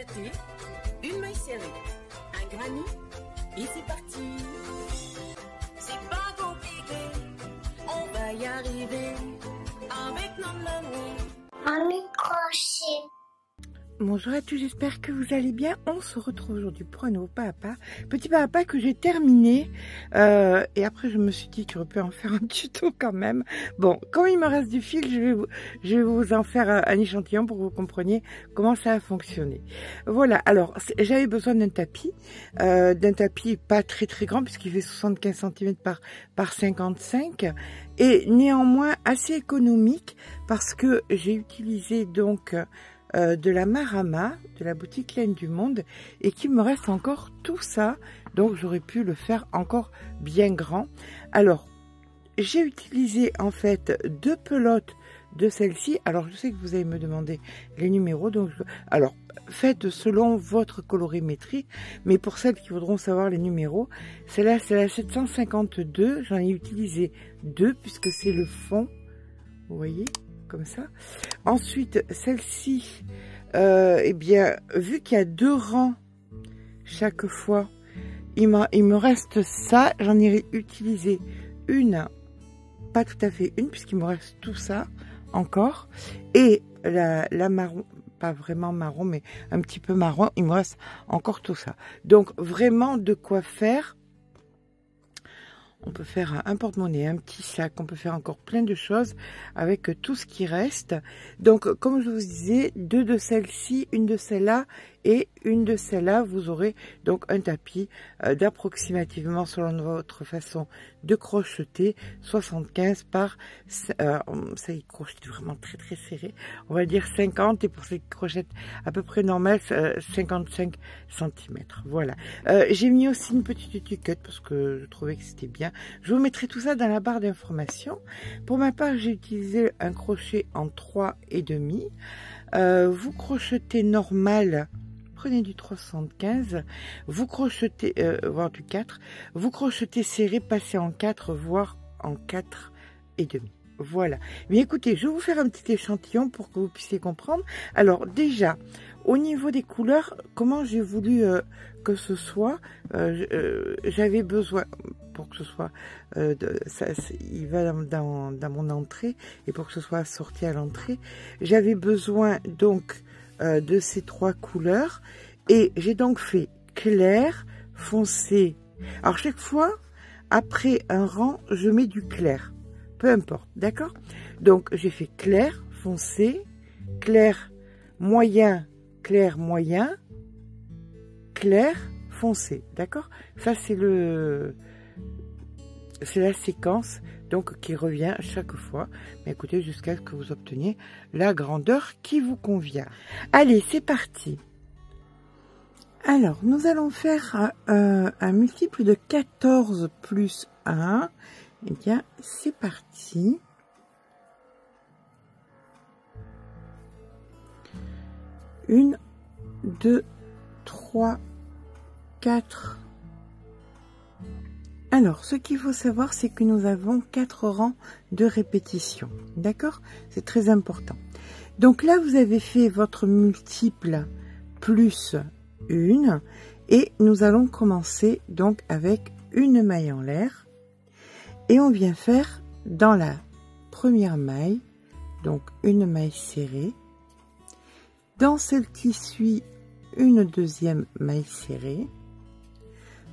crocheter une maille serrée, un granit et c'est parti. C'est pas compliqué, on va y arriver avec nos mamies. Mamie crochet. Bonjour à tous, j'espère que vous allez bien. On se retrouve aujourd'hui pour un nouveau pas à pas. Petit pas à pas que j'ai terminé. Et après, je me suis dit que j'aurais pu en faire un tuto quand même. Bon, comme il me reste du fil, je vais vous en faire un échantillon pour que vous compreniez comment ça a fonctionné. Voilà, alors, j'avais besoin d'un tapis pas très grand puisqu'il fait 75 cm par 55 et néanmoins assez économique parce que j'ai utilisé donc de la Marama, de la boutique Laine du Monde, et qu'il me reste encore tout ça, donc j'aurais pu le faire encore bien grand. Alors, j'ai utilisé en fait 2 pelotes de celle-ci. Alors, je sais que vous allez me demander les numéros, donc alors faites selon votre colorimétrie, mais pour celles qui voudront savoir les numéros, celle-là c'est la 752, j'en ai utilisé 2 puisque c'est le fond, vous voyez, comme ça. Ensuite, celle-ci, eh bien, vu qu'il y a 2 rangs chaque fois, il me reste ça. J'en ai utilisé une, pas tout à fait une, puisqu'il me reste tout ça encore. Et la marron, pas vraiment marron, mais un petit peu marron, il me reste encore tout ça. Donc, vraiment de quoi faire. On peut faire un porte-monnaie, un petit sac, on peut faire encore plein de choses avec tout ce qui reste. Donc, comme je vous disais, 2 de celles-ci, une de celles-là et une de celles-là. Vous aurez donc un tapis d'approximativement, selon votre façon de crocheter, 75 par... ça y crochette vraiment très serré. On va dire 50 et pour ces crochettes à peu près normales, 55 cm. Voilà. J'ai mis aussi une petite étiquette parce que je trouvais que c'était bien. Je vous mettrai tout ça dans la barre d'informations. Pour ma part, j'ai utilisé un crochet en 3,5. Vous crochetez normal, prenez du 3,75. Vous crochetez, voire du 4. Vous crochetez serré, passez en 4, voire en 4,5. Voilà. Mais écoutez, je vais vous faire un petit échantillon pour que vous puissiez comprendre. Alors déjà, au niveau des couleurs, comment j'ai voulu que ce soit, j'avais besoin, pour que ce soit, il va dans mon entrée, et pour que ce soit assorti à l'entrée, j'avais besoin donc de ces 3 couleurs, et j'ai donc fait clair, foncé. Alors chaque fois, après un rang, je mets du clair, peu importe, d'accord? Donc j'ai fait clair, foncé, clair, moyen, clair, moyen, clair, foncé, d'accord? Ça c'est la séquence donc qui revient chaque fois. Mais écoutez, jusqu'à ce que vous obteniez la grandeur qui vous convient. Allez, c'est parti. Alors, nous allons faire un multiple de 14 plus 1. Eh bien, c'est parti. Une, 2, 3, 4. Alors, ce qu'il faut savoir, c'est que nous avons 4 rangs de répétition. D'accord? C'est très important. Donc là, vous avez fait votre multiple plus 1. Et nous allons commencer donc avec une maille en l'air. Et on vient faire dans la première maille, donc une maille serrée. Dans celle qui suit, une deuxième maille serrée.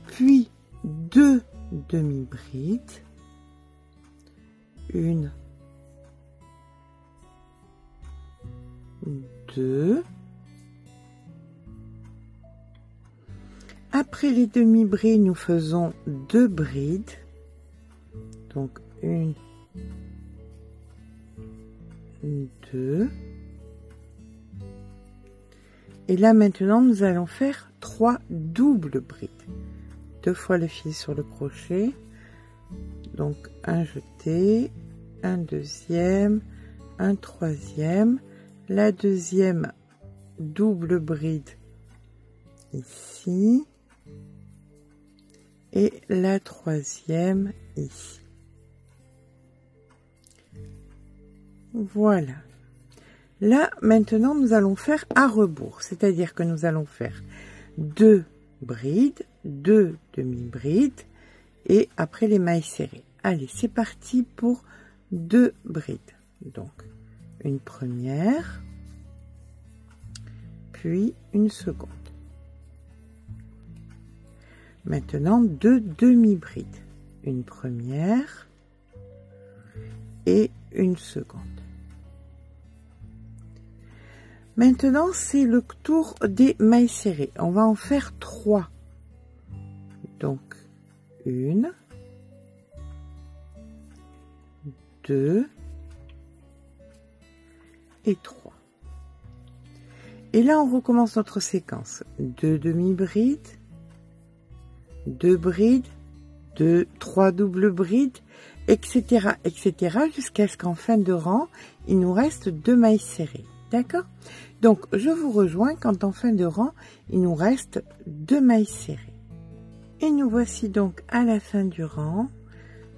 Puis 2 demi-brides, 1, 2. Après les demi-brides, nous faisons 2 brides, donc 1, 2. Et là maintenant, nous allons faire 3 doubles brides. 2 fois le fil sur le crochet, donc un jeté, un deuxième, un troisième, la deuxième double bride ici et la troisième ici. Voilà. Là, maintenant, nous allons faire à rebours, c'est-à-dire que nous allons faire 2 brides, 2 demi-brides, et après les mailles serrées. Allez, c'est parti pour 2 brides. Donc, une première, puis une seconde. Maintenant, 2 demi-brides. Une première et une seconde. Maintenant, c'est le tour des mailles serrées. On va en faire 3. Donc, 1, 2 et 3. Et là, on recommence notre séquence. 2 demi-brides, 2 brides, 3 doubles brides, etc., etc., jusqu'à ce qu'en fin de rang, il nous reste 2 mailles serrées. D'accord? Donc, je vous rejoins quand en fin de rang, il nous reste 2 mailles serrées. Et nous voici donc à la fin du rang.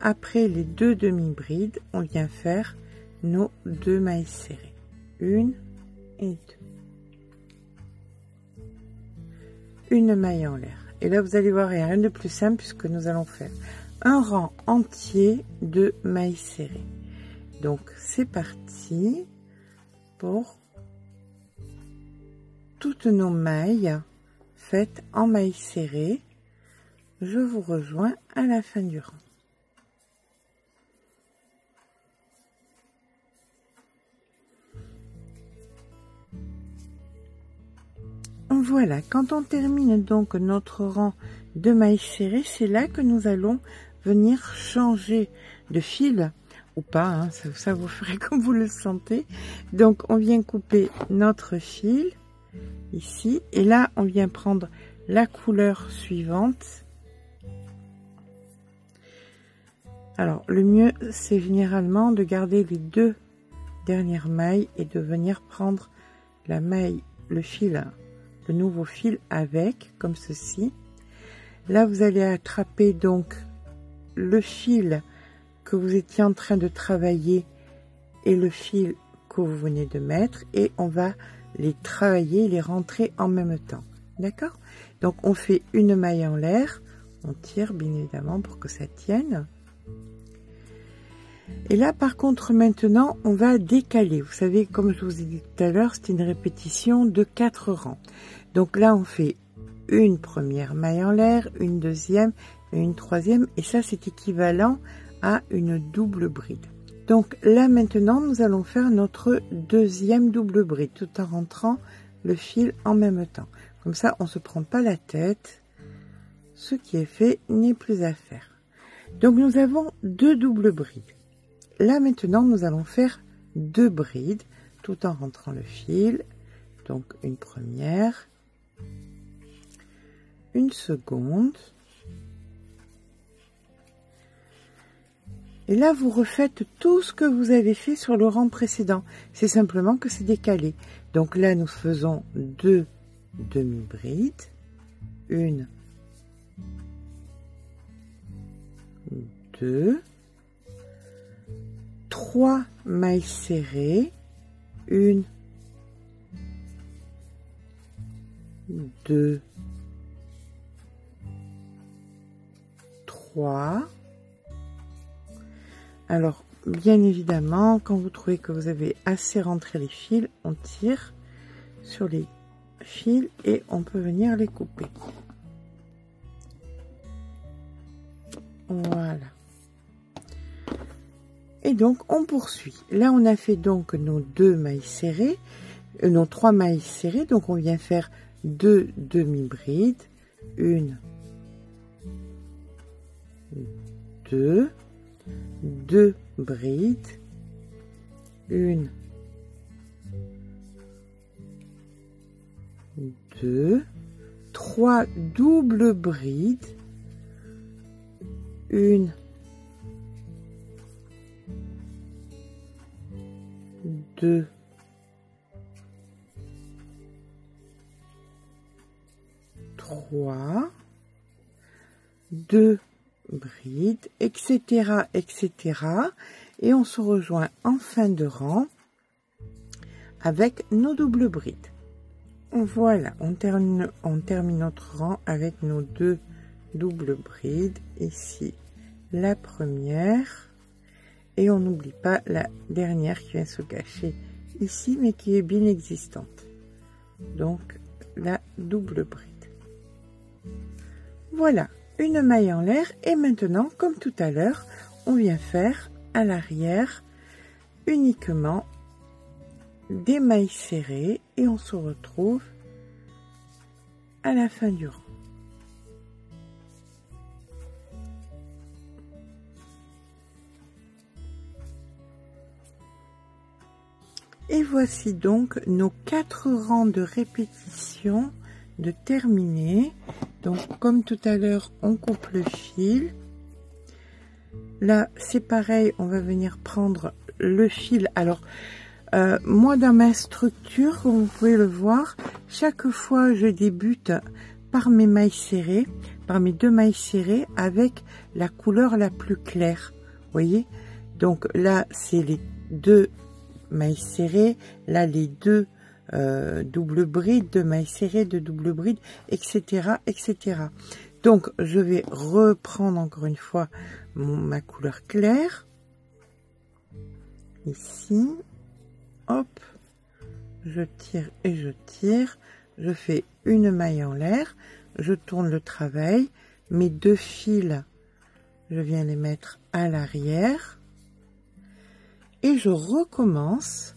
Après les 2 demi-brides, on vient faire nos 2 mailles serrées. 1 et 2. Une maille en l'air. Et là, vous allez voir, il n'y a rien de plus simple puisque nous allons faire un rang entier de mailles serrées. Donc, c'est parti pour toutes nos mailles faites en mailles serrées. Je vous rejoins à la fin du rang. Voilà, quand on termine donc notre rang de mailles serrées, c'est là que nous allons venir changer de fil, ou pas, hein, ça vous ferez comme vous le sentez. Donc on vient couper notre fil ici, et là on vient prendre la couleur suivante. Alors le mieux c'est généralement de garder les 2 dernières mailles et de venir prendre la maille, le fil, le nouveau fil avec, comme ceci. Là vous allez attraper donc le fil que vous étiez en train de travailler et le fil que vous venez de mettre, et on va les travailler, les rentrer en même temps. D'accord? Donc on fait une maille en l'air, on tire bien évidemment pour que ça tienne. Et là par contre maintenant on va décaler. Vous savez, comme je vous ai dit tout à l'heure, c'est une répétition de 4 rangs. Donc là on fait une première maille en l'air, une deuxième et une troisième, et ça c'est équivalent à une double bride. Donc là maintenant nous allons faire notre deuxième double bride tout en rentrant le fil en même temps. Comme ça on se prend pas la tête, ce qui est fait n'est plus à faire. Donc nous avons 2 doubles brides. Là maintenant nous allons faire 2 brides tout en rentrant le fil. Donc une première, une seconde, et là vous refaites tout ce que vous avez fait sur le rang précédent, c'est simplement que c'est décalé. Donc là nous faisons 2 demi-brides, 1, 2, 3 mailles serrées, 1, 2, 3. Alors bien évidemment, quand vous trouvez que vous avez assez rentré les fils, on tire sur les fils et on peut venir les couper. Voilà. Et donc on poursuit. Là on a fait donc nos 2 mailles serrées, nos 3 mailles serrées, donc on vient faire 2 demi-brides, 1, 2, 2 brides, 1, 2, 3 doubles brides, 1, 2, 3, 2 brides, etc., etc. Et on se rejoint en fin de rang avec nos doubles brides. Voilà, on termine notre rang avec nos 2 doubles brides. Ici, la première. Et on n'oublie pas la dernière qui vient se cacher ici, mais qui est bien existante. Donc, la double bride. Voilà, une maille en l'air. Et maintenant, comme tout à l'heure, on vient faire à l'arrière uniquement des mailles serrées et on se retrouve à la fin du rang. Et voici donc nos 4 rangs de répétition de terminés. Donc comme tout à l'heure, on coupe le fil. Là c'est pareil, on va venir prendre le fil. Alors moi dans ma structure, comme vous pouvez le voir, chaque fois je débute par mes mailles serrées, par mes 2 mailles serrées avec la couleur la plus claire. Vous voyez, donc là c'est les 2 mailles serrées, là les 2 double brides, 2 mailles serrées, 2 double brides, etc., etc. Donc je vais reprendre encore une fois ma couleur claire ici. Hop, je tire et je tire, je fais une maille en l'air, je tourne le travail, mes 2 fils, je viens les mettre à l'arrière et je recommence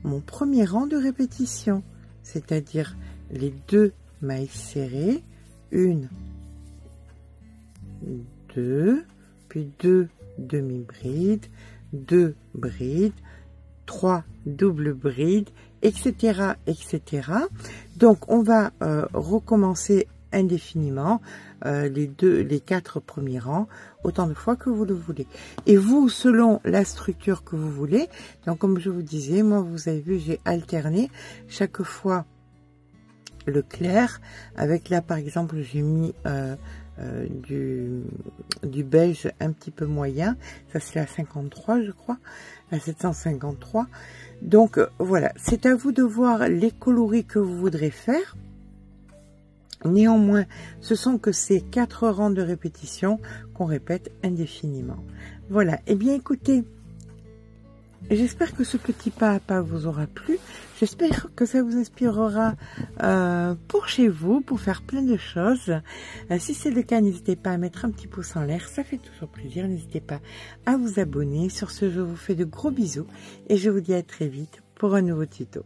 mon premier rang de répétition, c'est-à-dire les 2 mailles serrées, 1, 2, puis 2 demi-brides, 2 brides, 3 doubles brides, etc., etc. Donc on va recommencer indéfiniment les 4 premiers rangs autant de fois que vous le voulez. Et vous, selon la structure que vous voulez, donc comme je vous disais, moi vous avez vu, j'ai alterné chaque fois le clair avec, là par exemple j'ai mis du beige un petit peu moyen, ça c'est la 53 je crois, la 753. Donc voilà, c'est à vous de voir les coloris que vous voudrez faire. Néanmoins, ce sont que ces 4 rangs de répétition qu'on répète indéfiniment. Voilà, et bien écoutez, j'espère que ce petit pas à pas vous aura plu. J'espère que ça vous inspirera pour chez vous, pour faire plein de choses. Si c'est le cas, n'hésitez pas à mettre un petit pouce en l'air, ça fait toujours plaisir. N'hésitez pas à vous abonner. Sur ce, je vous fais de gros bisous et je vous dis à très vite pour un nouveau tuto.